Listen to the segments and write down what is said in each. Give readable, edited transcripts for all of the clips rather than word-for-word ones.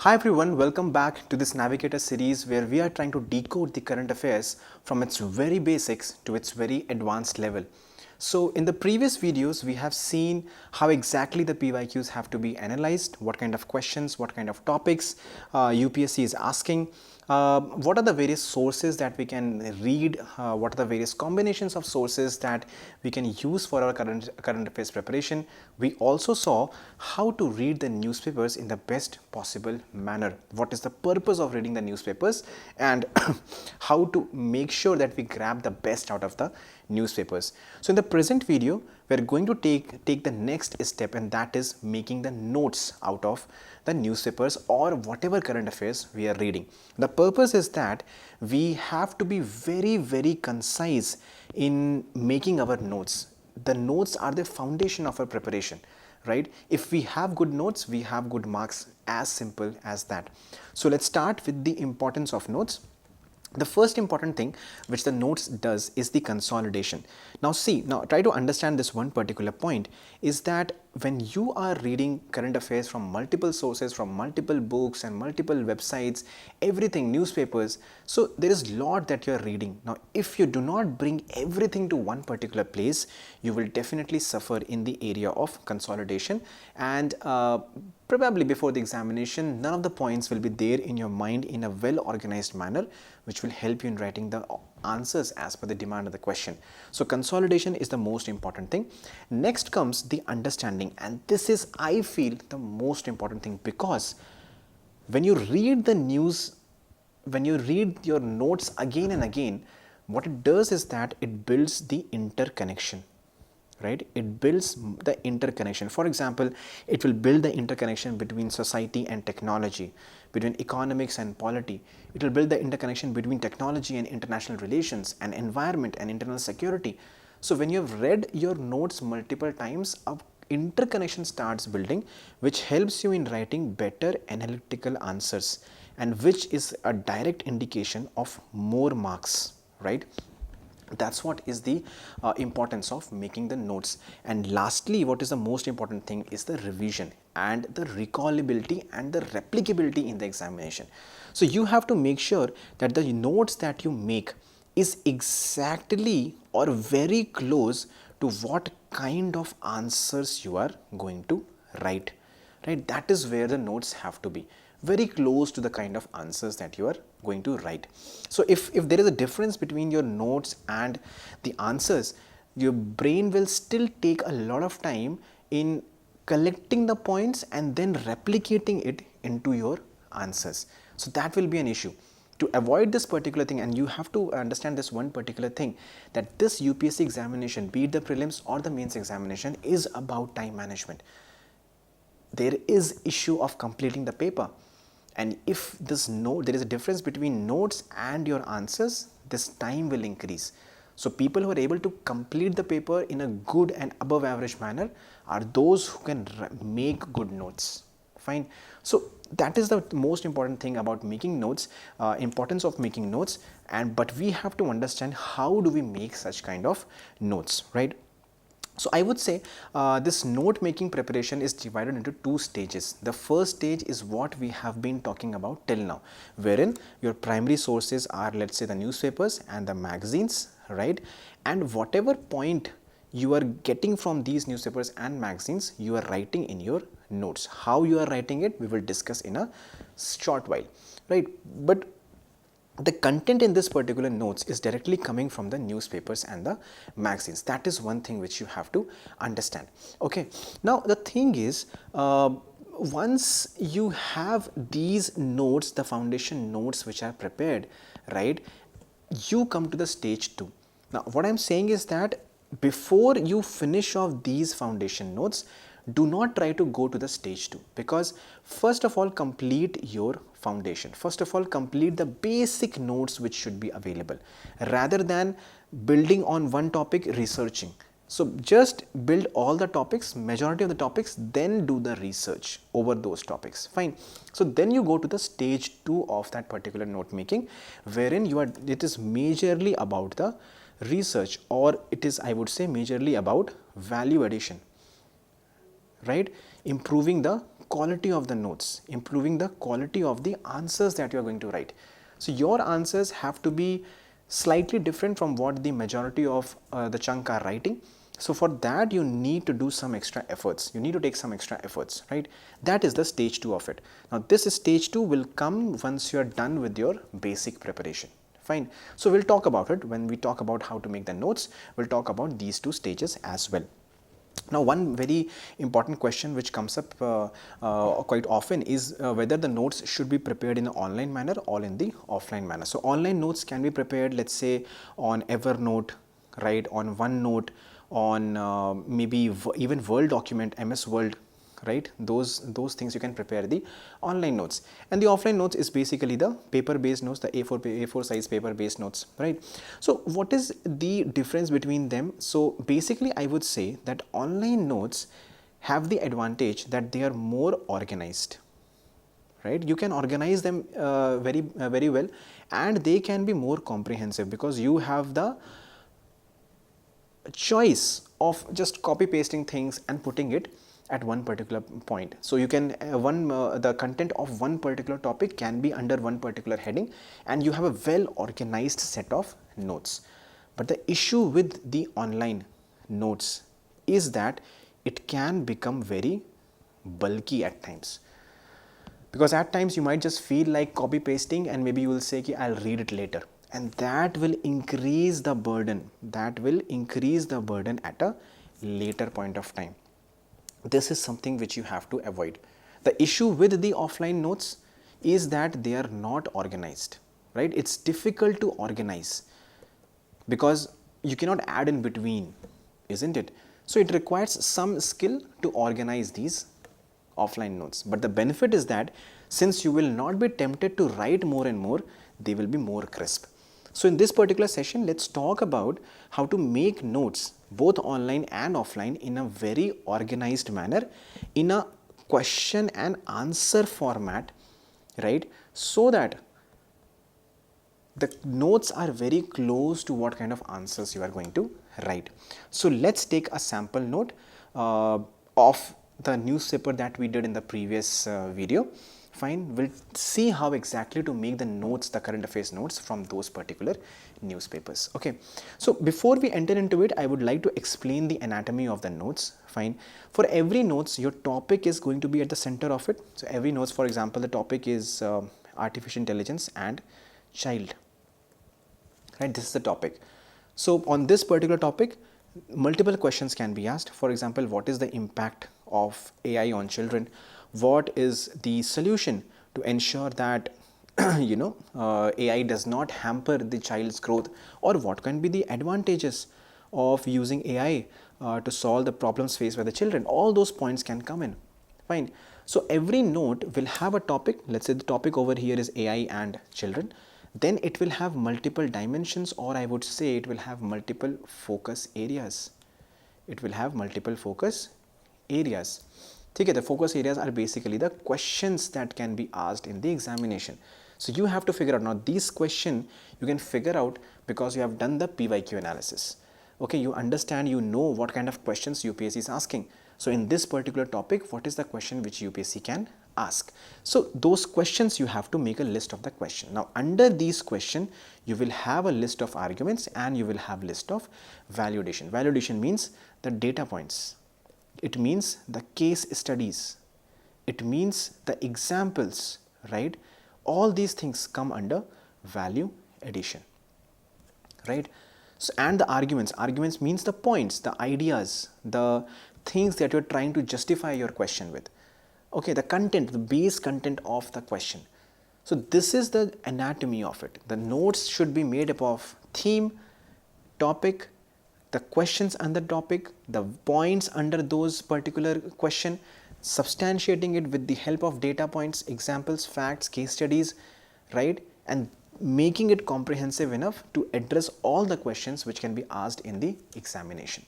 Hi everyone, welcome back to this Navigator series where we are trying to decode the current affairs from its very basics to its very advanced level. So in the previous videos, we have seen how exactly the PYQs have to be analyzed, what kind of questions, what kind of topics UPSC is asking, what are the various sources that we can read, what are the various combinations of sources that we can use for our current affairs preparation. We also saw how to read the newspapers in the best possible manner, what is the purpose of reading the newspapers, and how to make sure that we grab the best out of the newspapers. So in the present video, we are going to take the next step, and that is making the notes out of the newspapers or whatever current affairs we are reading. The purpose is that we have to be very concise in making our notes. The notes are the foundation of our preparation, right? If we have good notes, we have good marks, as simple as that. So let's start with the importance of notes. The first important thing which the notes does is the consolidation. Now try to understand this one particular point is that when you are reading current affairs from multiple sources, from multiple books and multiple websites, everything, newspapers, so there is a lot that you are reading. Now if you do not bring everything to one particular place, you will definitely suffer in the area of consolidation, and probably before the examination, none of the points will be there in your mind in a well organized manner, which will help you in writing the answers as per the demand of the question. So consolidation is the most important thing. Next comes the understanding, and this is, I feel, the most important thing, because when you read the news, when you read your notes again and again, what it does is that it builds the interconnection, right? It builds the interconnection. For example, it will build the interconnection between society and technology, between economics and polity. It will build the interconnection between technology and international relations, and environment and internal security. So when you have read your notes multiple times, a interconnection starts building, which helps you in writing better analytical answers, and which is a direct indication of more marks, right? That's what is the importance of making the notes. And lastly, what is the most important thing is the revision and the recallability and the replicability in the examination. So you have to make sure that the notes that you make is exactly or very close to what kind of answers you are going to write, right? That is where the notes have to be very close to the kind of answers that you are going to write. So if there is a difference between your notes and the answers, your brain will still take a lot of time in collecting the points and then replicating it into your answers. So that will be an issue. To avoid this particular thing, and you have to understand this one particular thing, that this UPSC examination, be it the prelims or the mains examination, is about time management. There is issue of completing the paper, and if there is a difference between notes and your answers, this time will increase. So people who are able to complete the paper in a good and above average manner are those who can make good notes. Fine. So that is the most important thing about making notes, importance of making notes. But we have to understand how do we make such kind of notes, right? So I would say this note making preparation is divided into two stages. The first stage is what we have been talking about till now, wherein your primary sources are, let's say, the newspapers and the magazines, right? And whatever point you are getting from these newspapers and magazines, you are writing in your notes. How you are writing it, we will discuss in a short while, right? But the content in this particular notes is directly coming from the newspapers and the magazines. That is one thing which you have to understand. Okay, now the thing is, once you have these notes, the foundation notes which are prepared, right, you come to the stage 2. Now what I'm saying is that before you finish off these foundation notes, do not try to go to the stage 2, because first of all, complete your foundation. First of all, complete the basic notes which should be available, rather than building on one topic, researching. So just build all the topics, majority of the topics, then do the research over those topics. Fine. So then you go to the stage 2 of that particular note making, wherein it is majorly about the research, or it is, I would say, majorly about value addition, right? Improving the quality of the notes, improving the quality of the answers that you are going to write. So your answers have to be slightly different from what the majority of the chunk are writing. So for that you need to do some extra efforts, you need to take some extra efforts, right? That is the stage 2 of it. Now this stage 2 will come once you are done with your basic preparation. Fine. So we'll talk about it when we talk about how to make the notes. We'll talk about these two stages as well. Now one very important question which comes up quite often is whether the notes should be prepared in an online manner or in the offline manner. So online notes can be prepared, let's say, on Evernote, right, on OneNote, on maybe even Word document, MS Word, right? Those things you can prepare the online notes. And the offline notes is basically the paper based notes, the A4 size paper based notes, right? So what is the difference between them? So basically I would say that online notes have the advantage that they are more organized, right? You can organize them very well, and they can be more comprehensive because you have the choice of just copy pasting things and putting it at one particular point. So you can the content of one particular topic can be under one particular heading, and you have a well organized set of notes. But the issue with the online notes is that it can become very bulky at times, because at times you might just feel like copy pasting and maybe you will say I'll read it later, and that will increase the burden, at a later point of time. This is something which you have to avoid. The issue with the offline notes is that they are not organized, right? It's difficult to organize because you cannot add in between, isn't it? So it requires some skill to organize these offline notes. But the benefit is that since you will not be tempted to write more and more, they will be more crisp. So in this particular session, let's talk about how to make notes both online and offline in a very organized manner, in a question and answer format, right? So that the notes are very close to what kind of answers you are going to write. So let's take a sample note of the newspaper that we did in the previous video. Fine, we'll see how exactly to make the notes, the current affairs notes from those particular newspapers. Okay, so before we enter into it, I would like to explain the anatomy of the notes. Fine, for every notes, your topic is going to be at the center of it. So every notes, for example, the topic is artificial intelligence and child, right? This is the topic. So on this particular topic, multiple questions can be asked. For example, what is the impact of AI on children? What is the solution to ensure that AI does not hamper the child's growth, or what can be the advantages of using AI to solve the problems faced by the children? All those points can come in. Fine. So every note will have a topic. Let's say the topic over here is AI and children. Then it will have multiple dimensions, or I would say it will have multiple focus areas. It will have multiple focus areas. Okay, the focus areas are basically the questions that can be asked in the examination. So you have to figure out, now these questions you can figure out because you have done the PYQ analysis. Okay, you understand, you know what kind of questions UPSC is asking. So in this particular topic, what is the question which UPSC can ask? So those questions you have to make a list of the question. Now under these questions, you will have a list of arguments and you will have list of validation. Validation means the data points. It means the case studies. It means the examples, right? All these things come under value addition, right? So, and the arguments. Arguments means the points, the ideas, the things that you're trying to justify your question with. Okay, the content, the base content of the question. So this is the anatomy of it. The notes should be made up of theme, topic, the questions under topic, the points under those particular question, substantiating it with the help of data points, examples, facts, case studies, right? And making it comprehensive enough to address all the questions which can be asked in the examination.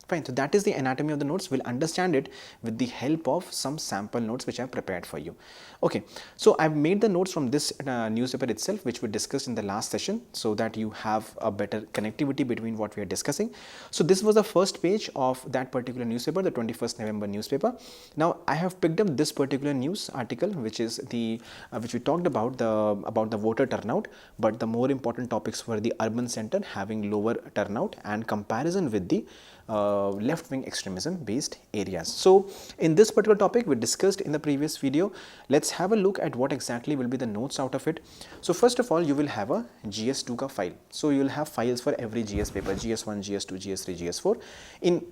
Fine, so that is the anatomy of the notes. We'll understand it with the help of some sample notes which I've prepared for you. Okay, so I've made the notes from this newspaper itself, which we discussed in the last session, so that you have a better connectivity between what we are discussing. So this was the first page of that particular newspaper, the 21st November newspaper. Now I have picked up this particular news article, which is the which we talked about the voter turnout, but the more important topics were the urban center having lower turnout and comparison with the left-wing extremism based areas. So in this particular topic we discussed in the previous video, let's have a look at what exactly will be the notes out of it. So first of all, you will have a GS2 ka file. So you will have files for every GS paper, GS1, GS2, GS3, GS4. In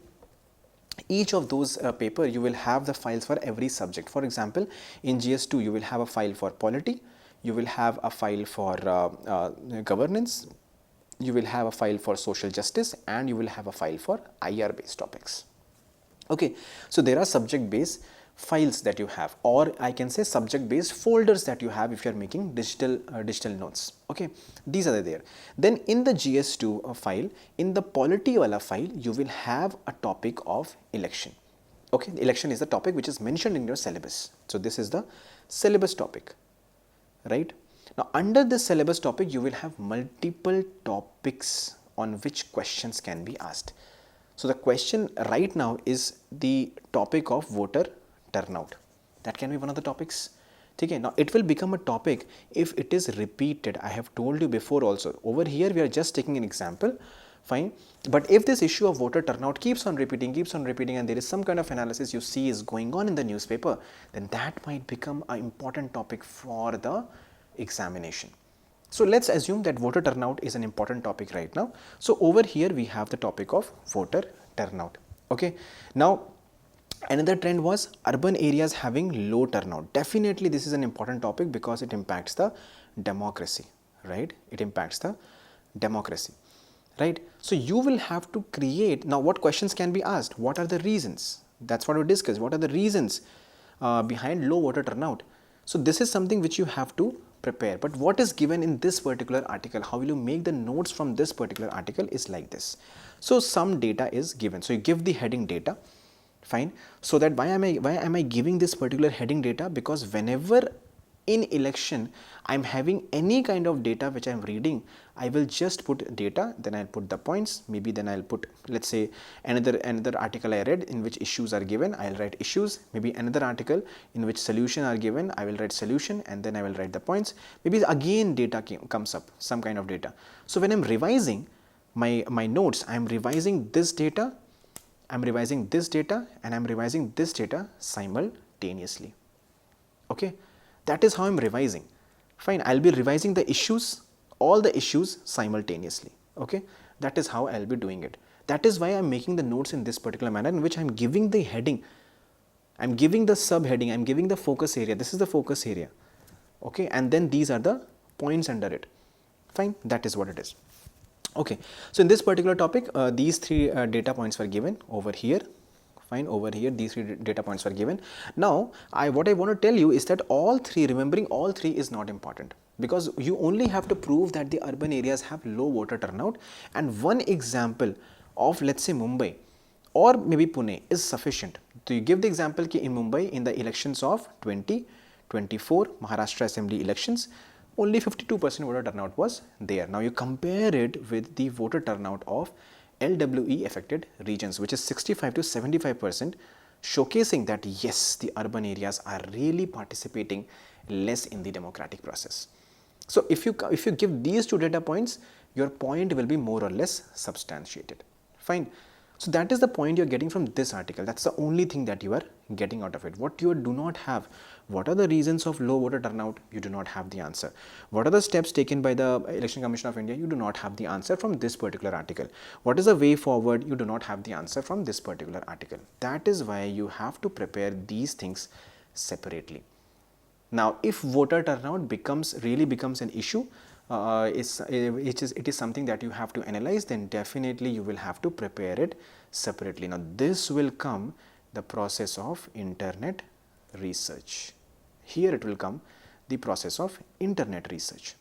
each of those paper you will have the files for every subject. For example, in GS2 you will have a file for polity, you will have a file for governance, you will have a file for social justice, and you will have a file for IR based topics. Okay, so there are subject based files that you have, or I can say subject based folders that you have if you are making digital notes. Okay, these are there. Then in the GS2 file, in the polity wala file, you will have a topic of election. Okay, the election is the topic which is mentioned in your syllabus. So this is the syllabus topic, right? Now under this syllabus topic you will have multiple topics on which questions can be asked. So the question right now is the topic of voter turnout. That can be one of the topics. Okay, now it will become a topic if it is repeated. I have told you before also. Over here we are just taking an example, fine. But if this issue of voter turnout keeps on repeating and there is some kind of analysis you see is going on in the newspaper, then that might become an important topic for the examination. So let's assume that voter turnout is an important topic right now. So over here we have the topic of voter turnout. Okay, now another trend was urban areas having low turnout. Definitely this is an important topic because it impacts the democracy, right? It impacts the democracy, right? So you will have to create, now what questions can be asked? What are the reasons? That's what we discussed. What are the reasons behind low voter turnout? So this is something which you have to prepare. But what is given in this particular article, how will you make the notes from this particular article is like this. So some data is given. So you give the heading data, fine. So that why am I giving this particular heading data? Because whenever in election I'm having any kind of data which I'm reading, I will just put data, then I'll put the points, maybe then I'll put, let's say another article I read in which issues are given, I'll write issues. Maybe another article in which solution are given, I will write solution, and then I will write the points. Maybe again data comes up, some kind of data. So when I'm revising my notes, I'm revising this data, I'm revising this data, and I'm revising this data simultaneously. Okay, that is how I'm revising. Fine, I'll be revising the issues, all the issues simultaneously. Okay, that is how I'll be doing it. That is why I'm making the notes in this particular manner, in which I'm giving the heading, I'm giving the subheading, I'm giving the focus area. This is the focus area. Okay, and then these are the points under it. Fine, that is what it is. Okay, so in this particular topic, these three data points were given over here. Fine, over here these three data points were given. Now what I want to tell you is that all three, remembering all three is not important, because you only have to prove that the urban areas have low voter turnout, and one example of, let's say, Mumbai or maybe Pune is sufficient. So you give the example ki in Mumbai, in the elections of 2024 Maharashtra Assembly elections, only 52% voter turnout was there. Now you compare it with the voter turnout of LWE affected regions, which is 65 to 75%, showcasing that yes, the urban areas are really participating less in the democratic process. So if you give these two data points, your point will be more or less substantiated. Fine. So that is the point you're getting from this article. That's the only thing that you are getting out of it. What you do not have, what are the reasons of low voter turnout? You do not have the answer. What are the steps taken by the Election Commission of India? You do not have the answer from this particular article. What is the way forward? You do not have the answer from this particular article. That is why you have to prepare these things separately. Now, if voter turnout really becomes an issue, it is something that you have to analyze, then definitely you will have to prepare it separately. Now this will come the process of internet research. Here it will come the process of internet research.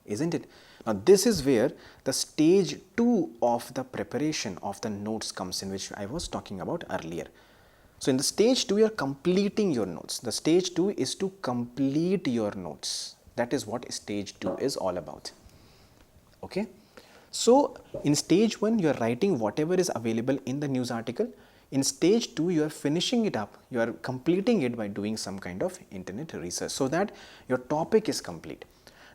isn't it? Now this is where the stage 2 of the preparation of the notes comes in, which I was talking about earlier. So in the stage 2, you are completing your notes. The stage 2 is to complete your notes. That is what stage 2 is all about. Okay. So in stage 1, you are writing whatever is available in the news article. In stage 2, you are finishing it up. You are completing it by doing some kind of internet research so that your topic is complete.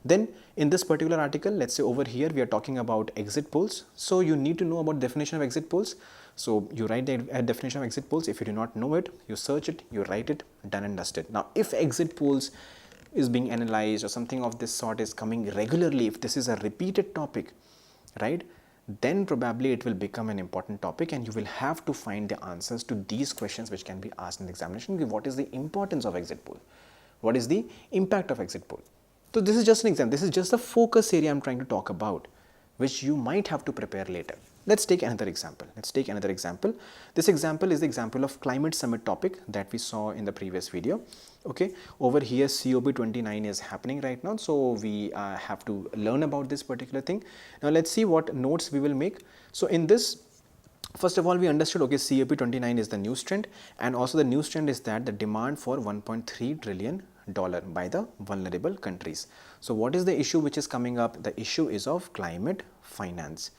Then in this particular article, let's say over here, we are talking about exit polls. So you need to know about definition of exit polls. So you write the definition of exit polls. If you do not know it, you search it, you write it, done and dusted. Now, if exit polls is being analyzed or something of this sort is coming regularly, if this is a repeated topic, right, then probably it will become an important topic and you will have to find the answers to these questions which can be asked in the examination. What is the importance of exit poll? What is the impact of exit poll? So this is just an example. This is just a focus area I'm trying to talk about, which you might have to prepare later. Let's take another example. This example is the example of climate summit topic that we saw in the previous video. Okay, over here COP29 is happening right now, so we have to learn about this particular thing. Now let's see what notes we will make. So in this, first of all, we understood, okay, COP29 is the news trend, and also the news trend is that the demand for $1.3 trillion by the vulnerable countries. So what is the issue which is coming up? The issue is of climate finance.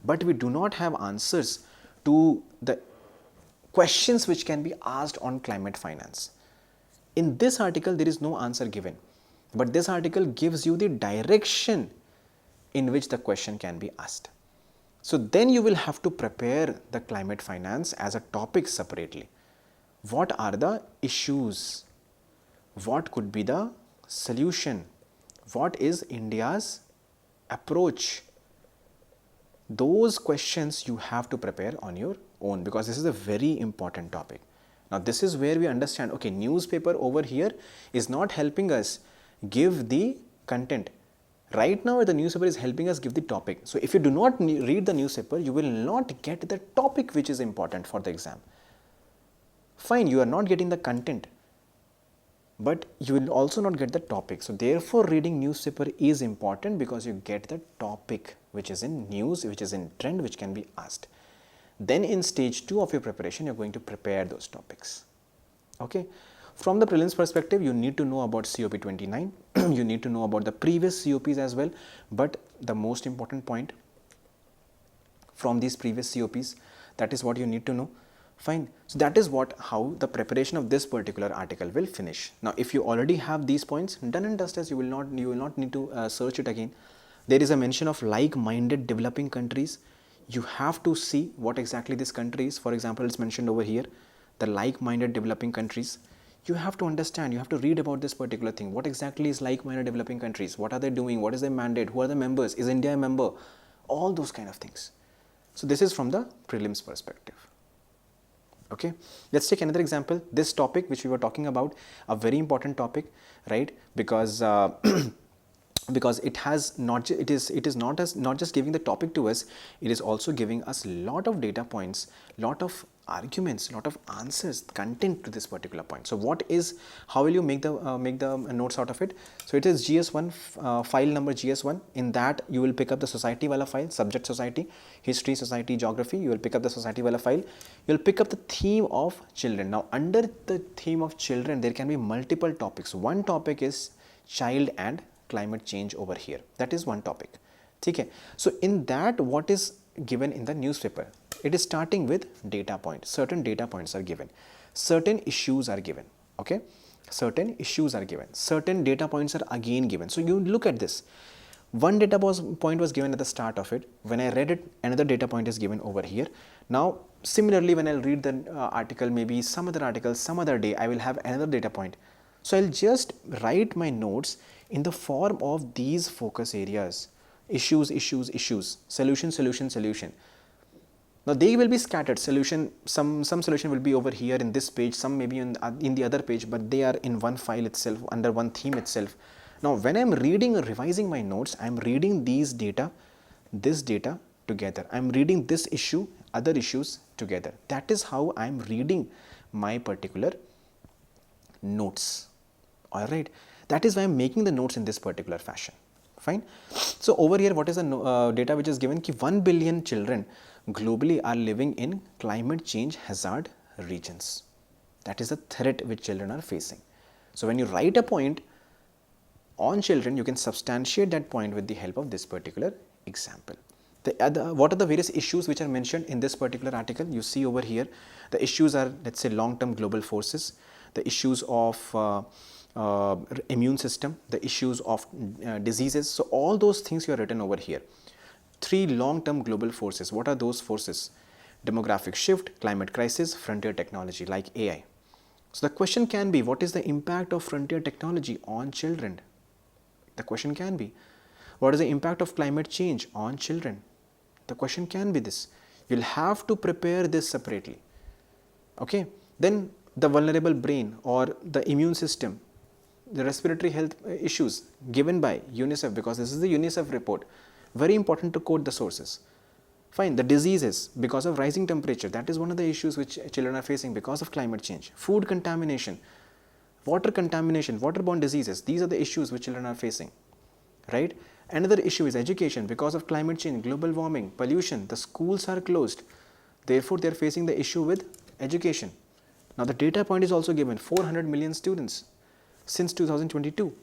But we do not have answers to the questions which can be asked on climate finance. In this article, there is no answer given, but this article gives you the direction in which the question can be asked. So then you will have to prepare the climate finance as a topic separately. What are the issues? What could be the solution? What is India's approach? Those questions you have to prepare on your own, because this is a very important topic. Now this is where we understand, okay, newspaper over here is not helping us give the content. Right now the newspaper is helping us give the topic. So if you do not read the newspaper, you will not get the topic which is important for the exam. Fine, you are not getting the content, but you will also not get the topic. So therefore reading newspaper is important, because you get the topic which is in news, which is in trend, which can be asked. Then in stage 2 of your preparation, you're going to prepare those topics. Okay. From the prelims perspective, you need to know about COP29. You need to know about the previous COPs as well. But the most important point from these previous COPs, that is what you need to know. Fine. So that is how the preparation of this particular article will finish. Now, if you already have these points done and dusted, you will not need to search it again. There is a mention of like-minded developing countries. You have to see what exactly this country is. For example, it's mentioned over here, the like-minded developing countries. You have to understand, you have to read about this particular thing. What exactly is like-minded developing countries? What are they doing? What is their mandate? Who are the members? Is India a member? All those kind of things. So this is from the prelims perspective. Okay, let's take another example. This topic which we were talking about, a very important topic, right? Because because it has not just giving the topic to us, it is also giving us lot of data points, lot of arguments, lot of answers, content to this particular point. So how will you make the notes out of it? So it is GS1, file number GS1. In that you will pick up the society wala file, subject society, history, society, geography. You will pick up the society wala file. You will pick up the theme of children. Now under the theme of children, there can be multiple topics. One topic is child and climate change over here. That is one topic. Okay. So in that, what is given in the newspaper? It is starting with data points. Certain data points are given. Certain issues are given. Okay. Certain issues are given. Certain data points are again given. So you look at this. One data point was given at the start of it. When I read it, another data point is given over here. Now, similarly, when I'll read the article, maybe some other article, some other day, I will have another data point. So I'll just write my notes in the form of these focus areas: issues, issues, issues, solution, solution, solution. Now they will be scattered. Solution, some solution will be over here in this page, some maybe in the other page, but they are in one file itself, under one theme itself. Now when I'm reading or revising my notes, I'm reading this data together. I'm reading this issue, other issues together. That is how I'm reading my particular notes. Alright, that is why I'm making the notes in this particular fashion. Fine. So over here, what is the data which is given? Ki 1 billion children globally are living in climate change hazard regions. That is a threat which children are facing. So when you write a point on children, you can substantiate that point with the help of this particular example. What are the various issues which are mentioned in this particular article? You see over here, the issues are, let's say, long-term global forces, the issues of immune system, the issues of diseases. So all those things you are written over here. 3 long-term global forces. What are those forces? Demographic shift, climate crisis, frontier technology like AI. So the question can be, what is the impact of frontier technology on children? The question can be, what is the impact of climate change on children? The question can be this. You'll have to prepare this separately. Okay. Then the vulnerable brain or the immune system, the respiratory health issues given by UNICEF, because this is the UNICEF report. Very important to quote the sources. Fine. The diseases because of rising temperature, that is one of the issues which children are facing because of climate change. Food contamination, water contamination, waterborne diseases, these are the issues which children are facing, right? Another issue is education because of climate change, global warming, pollution, the schools are closed. Therefore, they are facing the issue with education. Now, the data point is also given, 400 million students since 2022,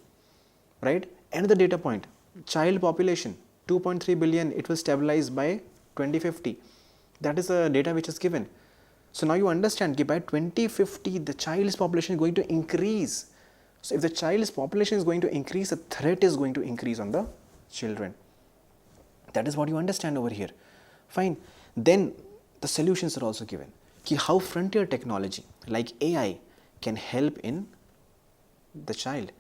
right? Another data point, child population, 2.3 billion, it will stabilize by 2050. That is the data which is given. So now you understand that by 2050, the child's population is going to increase. So if the child's population is going to increase, the threat is going to increase on the children. That is what you understand over here. Fine. Then the solutions are also given. How frontier technology like AI can help in the child.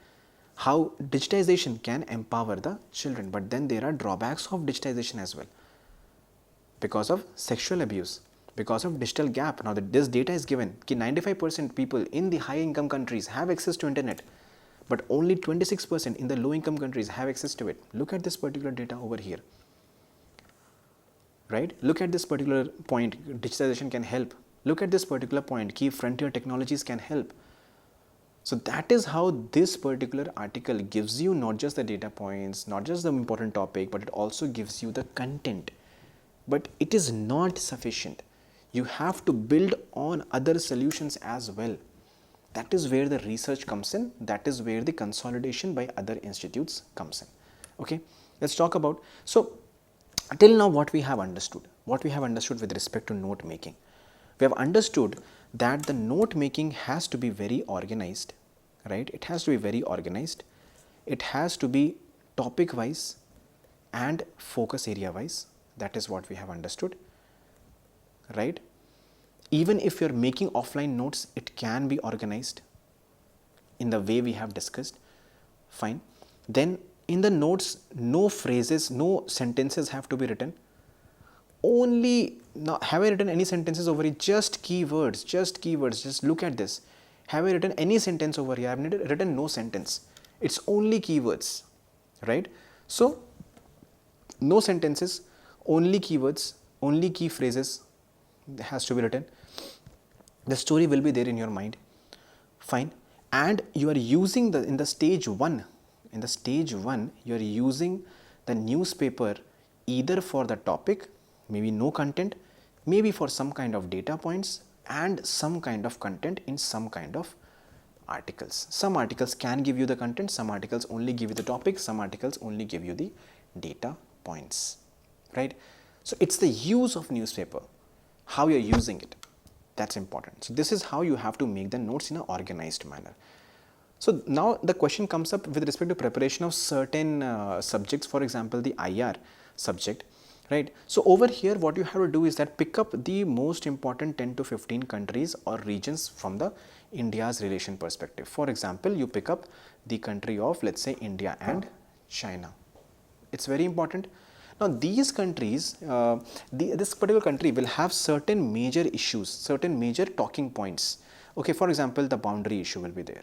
How digitization can empower the children. But then there are drawbacks of digitization as well. Because of sexual abuse, because of digital gap. Now this data is given that 95% people in the high income countries have access to internet, but only 26% in the low income countries have access to it. Look at this particular data over here, right? Look at this particular point, digitization can help. Look at this particular point, key frontier technologies can help. So that is how this particular article gives you not just the data points, not just the important topic, but it also gives you the content. But it is not sufficient. You have to build on other solutions as well. That is where the research comes in. That is where the consolidation by other institutes comes in. Okay, let's talk about, so till now what we have understood with respect to note making. We have understood that the note making has to be very organized, right? It has to be very organized. It has to be topic wise and focus area wise. That is what we have understood, right? Even if you're making offline notes, it can be organized in the way we have discussed. Fine. Then in the notes, no phrases, no sentences have to be written. Only, now have I written any sentences over here? Just keywords, just look at this. Have I written any sentence over here? I have written no sentence. It's only keywords, right? So, no sentences, only keywords, only key phrases has to be written. The story will be there in your mind. Fine. And you are using in the stage 1, you are using the newspaper either for the topic, maybe no content, maybe for some kind of data points and some kind of content in some kind of articles. Some articles can give you the content, some articles only give you the topic, some articles only give you the data points, right? So it's the use of newspaper, how you're using it, that's important. So this is how you have to make the notes in an organized manner. So now the question comes up with respect to preparation of certain subjects, for example, the IR subject, right? So over here, what you have to do is that pick up the most important 10 to 15 countries or regions from the India's relation perspective. For example, you pick up the country of, let's say, India and China. It's very important. Now these countries, this particular country will have certain major issues, certain major talking points. Okay, for example, the boundary issue will be there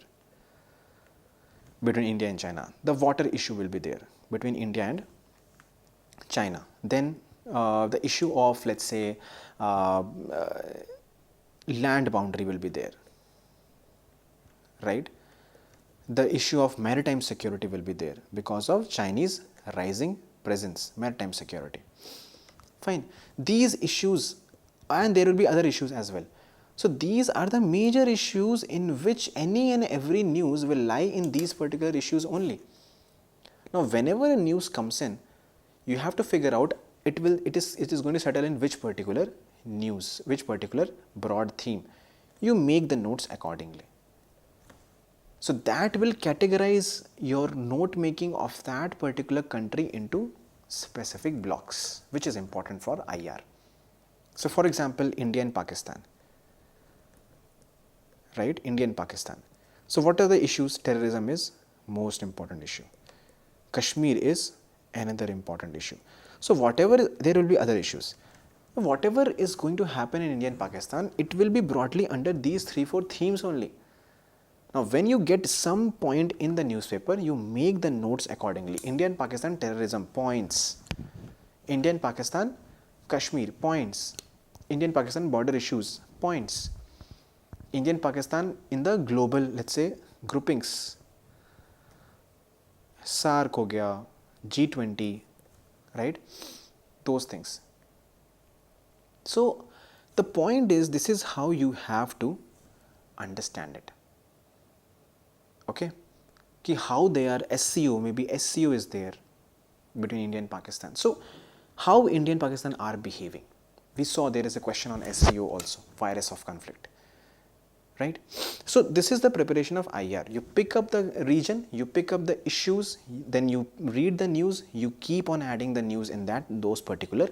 between India and China. The water issue will be there between India and China. Then the issue of, let's say, land boundary will be there, right? The issue of maritime security will be there because of Chinese rising presence, maritime security. Fine. These issues, and there will be other issues as well. So these are the major issues in which any and every news will lie in these particular issues only. Now, whenever a news comes in, you have to figure out it is going to settle in which particular news, which particular broad theme. You make the notes accordingly. So that will categorize your note making of that particular country into specific blocks, which is important for IR. So for example, India and Pakistan, right? India and Pakistan. So what are the issues? Terrorism is most important issue. Kashmir is another important issue. So whatever, there will be other issues. Whatever is going to happen in India and Pakistan, it will be broadly under these 3-4 themes only. Now, when you get some point in the newspaper, you make the notes accordingly. India and Pakistan, terrorism, points. India and Pakistan, Kashmir, points. India and Pakistan, border issues, points. India and Pakistan in the global, let's say, groupings. SAARC ho gaya, G20, right? Those things. So, the point is, this is how you have to understand it. Okay, कि how they are SCO, maybe SCO is there between India and Pakistan. So how India and Pakistan are behaving. We saw there is a question on SCO also, virus of conflict, right? So this is the preparation of IR. You pick up the region, you pick up the issues, then you read the news, you keep on adding the news in those particular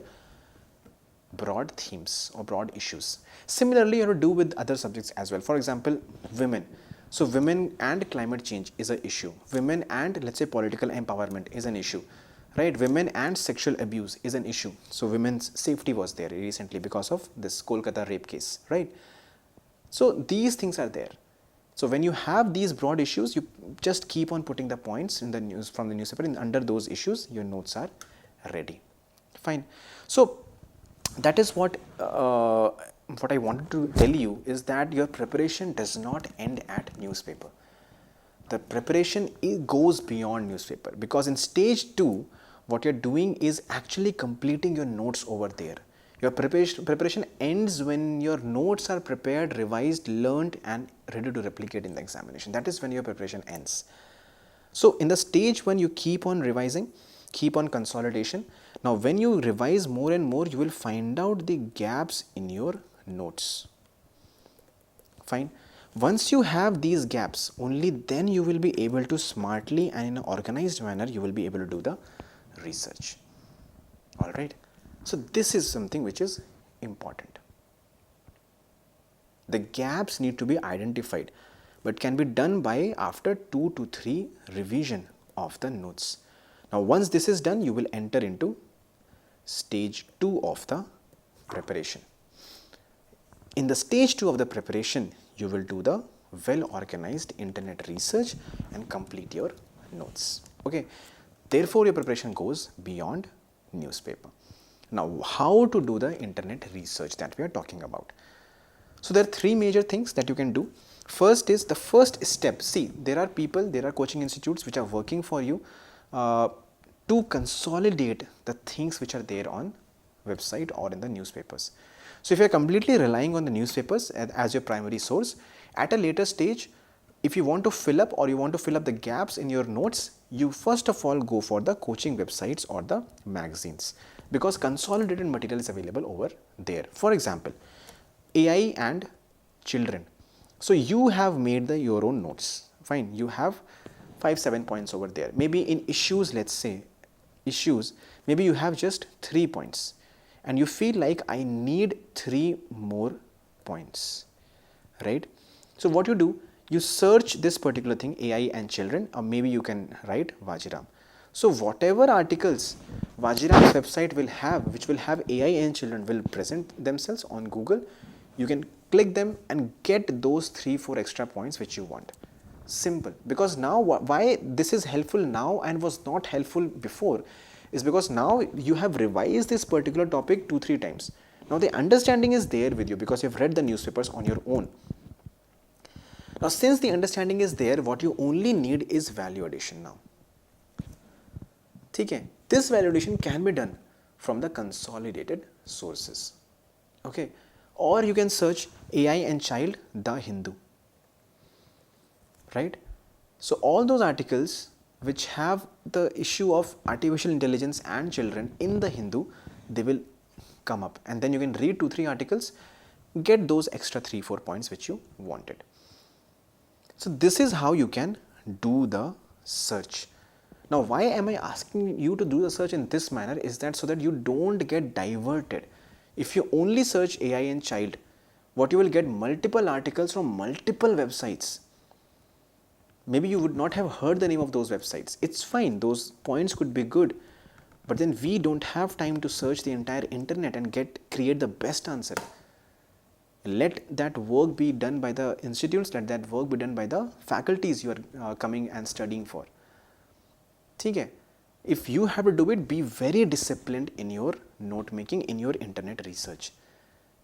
broad themes or broad issues. Similarly, you have to do with other subjects as well. For example, women. So women and climate change is an issue. Women and, let's say, political empowerment is an issue, right? Women and sexual abuse is an issue. So women's safety was there recently because of this Kolkata rape case, right? So these things are there. So when you have these broad issues, you just keep on putting the points in the news from the newspaper, and under those issues, your notes are ready. Fine. So that is what I wanted to tell you is that your preparation does not end at newspaper. The preparation goes beyond newspaper, because in stage 2, what you're doing is actually completing your notes over there. Your preparation ends when your notes are prepared, revised, learned, and ready to replicate in the examination. That is when your preparation ends. So in the stage 1, you keep on revising, keep on consolidation. Now when you revise more and more, you will find out the gaps in your notes. Fine. Once you have these gaps, only then you will be able to smartly and in an organized manner, you will be able to do the research. All right. So this is something which is important. The gaps need to be identified, but can be done by after 2 to 3 revision of the notes. Now once this is done, you will enter into stage 2 of the preparation. In the stage 2 of the preparation, you will do the well-organized internet research and complete your notes. Okay. Therefore, your preparation goes beyond newspaper. Now, how to do the internet research that we are talking about? So, there are 3 major things that you can do. First is the first step. See, there are people, there are coaching institutes which are working for you to consolidate the things which are there on website or in the newspapers. So if you are completely relying on the newspapers as your primary source, at a later stage, if you want to fill up or you want to fill up the gaps in your notes, you first of all go for the coaching websites or the magazines, because consolidated material is available over there. For example, AI and children. So you have made your own notes. Fine. You have 5-7 points over there. Maybe in issues, let's say issues, maybe you have just 3 points. And you feel like I need 3 more points, right? So what you do, you search this particular thing, AI and children, or maybe you can write Vajiram. So whatever articles Vajiram's website will have, which will have AI and children, will present themselves on Google, you can click them and get those 3-4 extra points which you want. Simple. Because now, why this is helpful now and was not helpful before, is because now you have revised this particular topic 2-3 times. Now the understanding is there with you because you have read the newspapers on your own. Now since the understanding is there, what you only need is value addition now. ठीक है, this validation can be done from the consolidated sources. Okay, or you can search AI and child the Hindu, right? So all those articles which have the issue of artificial intelligence and children in the Hindu, they will come up, and then you can read 2-3 articles, get those extra 3-4 points which you wanted. So this is how you can do the search. Now why am I asking you to do the search in this manner is that so that you don't get diverted. If you only search AI and child, what you will get multiple articles from multiple websites. Maybe you would not have heard the name of those websites. It's fine, those points could be good, but then we don't have time to search the entire internet and create the best answer. Let that work be done by the institutes, let that work be done by the faculties you are coming and studying for. Okay? If you have to do it, be very disciplined in your note making, in your internet research.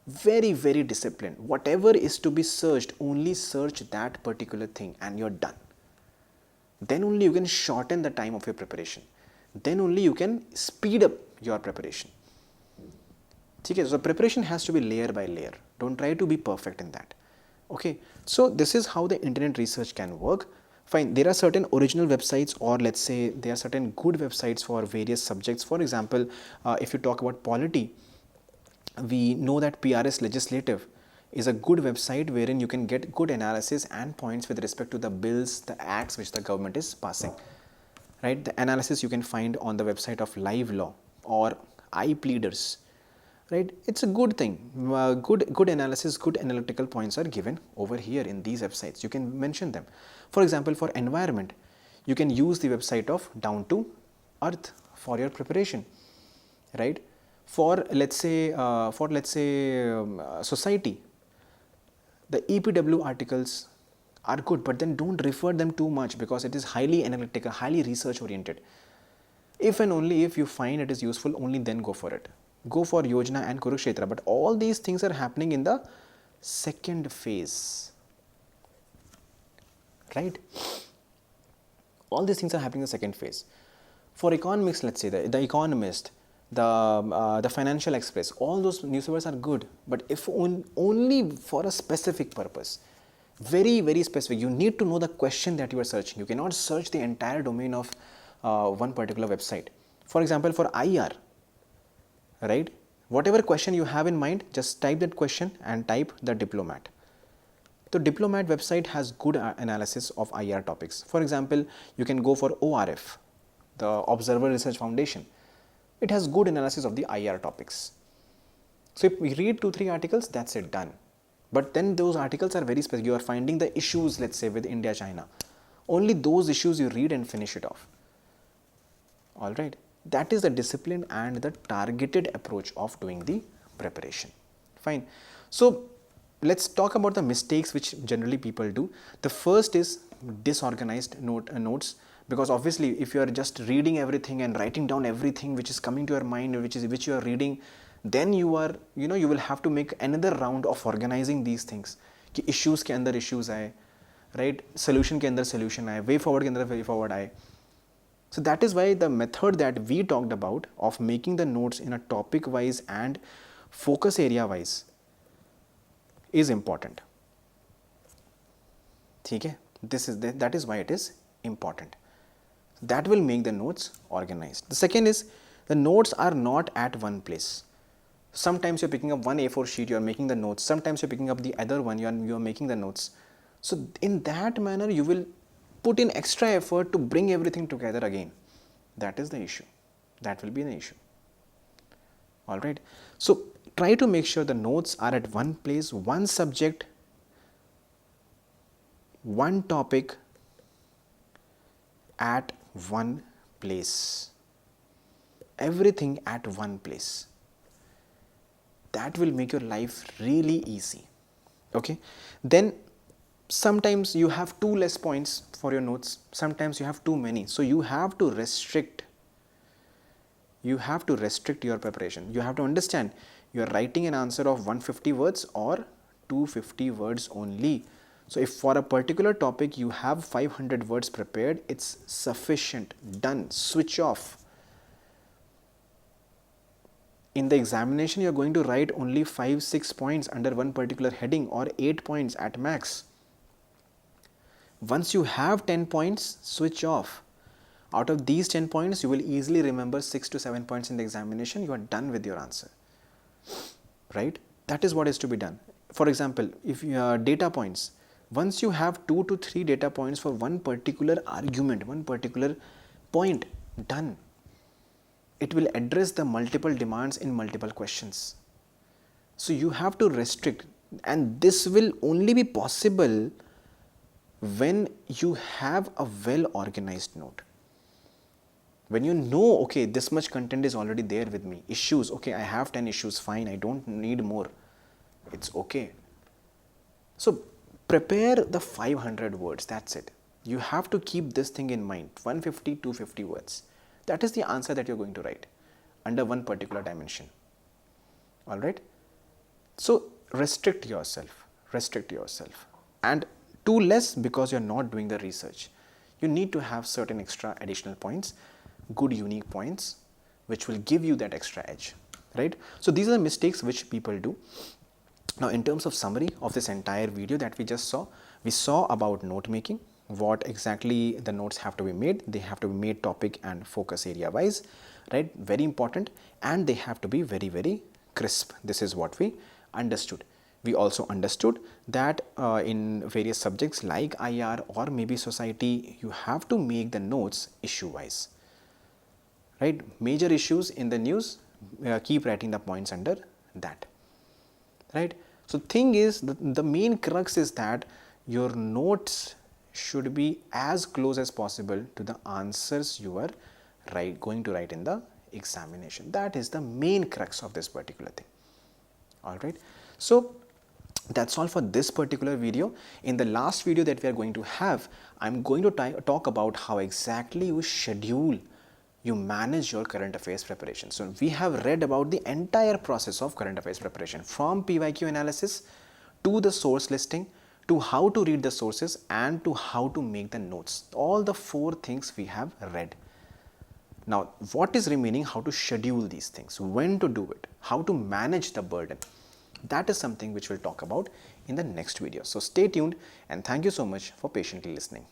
Very, very disciplined. Whatever is to be searched, only search that particular thing and you're done. Then only you can shorten the time of your preparation. Then only you can speed up your preparation. Okay, so preparation has to be layer by layer. Don't try to be perfect in that. Okay, so this is how the internet research can work. Fine, there are certain original websites, or let's say there are certain good websites for various subjects. For example, if you talk about polity, we know that PRS Legislative is a good website wherein you can get good analysis and points with respect to the bills, the acts which the government is passing. Right? The analysis you can find on the website of Live Law or iPleaders. Right? It's a good thing. Good analysis, good analytical points are given over here in these websites. You can mention them. For example, for environment, you can use the website of Down to Earth for your preparation. Right? For let's say society, the EPW articles are good, but then don't refer them too much because it is highly analytical, highly research oriented. If and only if you find it is useful, only then go for it. Go for Yojana and Kurukshetra, but all these things are happening in the second phase, right? All these things are happening in the second phase. For economics, let's say the Economist, the Financial Express, all those newspapers are good, but if only for a specific purpose, very, very specific. You need to know the question that you are searching. You cannot search the entire domain of one particular website. For example, for IR, right? Whatever question you have in mind, just type that question and type the Diplomat. The Diplomat website has good analysis of IR topics. For example, you can go for ORF, the Observer Research Foundation. It has good analysis of the IR topics. So if we read 2-3 articles, that's it, done. But then those articles are very specific. You are finding the issues, let's say with India, China. Only those issues you read and finish it off. All right. That is the discipline and the targeted approach of doing the preparation. Fine. So let's talk about the mistakes which generally people do. The first is disorganized notes, because obviously if you are just reading everything and writing down everything which is coming to your mind, which you are reading, then you will have to make another round of organizing these things. कि issues के अंदर issues आए, right? Solution के अंदर solution आए, way forward के अंदर way forward आए. So that is why the method that we talked about of making the notes in a topic wise and focus area wise is important. Okay? That is why it is important. That will make the notes organized. The second is the notes are not at one place. Sometimes you're picking up one A4 sheet, you're making the notes. Sometimes you're picking up the other one, you're making the notes. So in that manner, you will put in extra effort to bring everything together again. That is the issue. That will be the issue. All right. So try to make sure the notes are at one place, one subject, one topic at one place. Everything at one place. That will make your life really easy. Okay. Then sometimes you have too less points for your notes. Sometimes you have too many. So you have to restrict. You have to restrict your preparation. You have to understand you are writing an answer of 150 words or 250 words only. So if for a particular topic you have 500 words prepared, it's sufficient. Done. Switch off. In the examination, you're going to write only 5-6 points under one particular heading or 8 points at max. Once you have 10 points, switch off. Out of these 10 points, you will easily remember 6 to 7 points in the examination. You are done with your answer, right? That is what is to be done. For example, if you are data points, once you have 2 to 3 data points for one particular argument, one particular point, done. It will address the multiple demands in multiple questions. So you have to restrict, and this will only be possible when you have a well organized note. When you know, okay, this much content is already there with me. Issues, okay, I have 10 issues, fine, I don't need more. It's okay. So prepare the 500 words, that's it. You have to keep this thing in mind, 150, 250 words. That is the answer that you're going to write under one particular dimension. All right. So restrict yourself. And too less because you're not doing the research. You need to have certain extra additional points, good unique points, which will give you that extra edge, right? So these are the mistakes which people do. Now, in terms of summary of this entire video that we just saw, we saw about note making, what exactly the notes have to be made. They have to be made topic and focus area wise, right? Very important, and they have to be very, very crisp. This is what we understood. We also understood that in various subjects like IR or maybe society, you have to make the notes issue wise, right? Major issues in the news, keep writing the points under that, right? So thing is, the main crux is that your notes should be as close as possible to the answers you are going to write in the examination. That is the main crux of this particular thing. All right. So that's all for this particular video. In the last video that we are going to have, I'm going to talk about how exactly you schedule, you manage your current affairs preparation. So we have read about the entire process of current affairs preparation, from PYQ analysis to the source listing, to how to read the sources, and to how to make the notes. All the 4 things we have read. Now, what is remaining? How to schedule these things, when to do it, how to manage the burden. That is something which we'll talk about in the next video. So stay tuned, and thank you so much for patiently listening.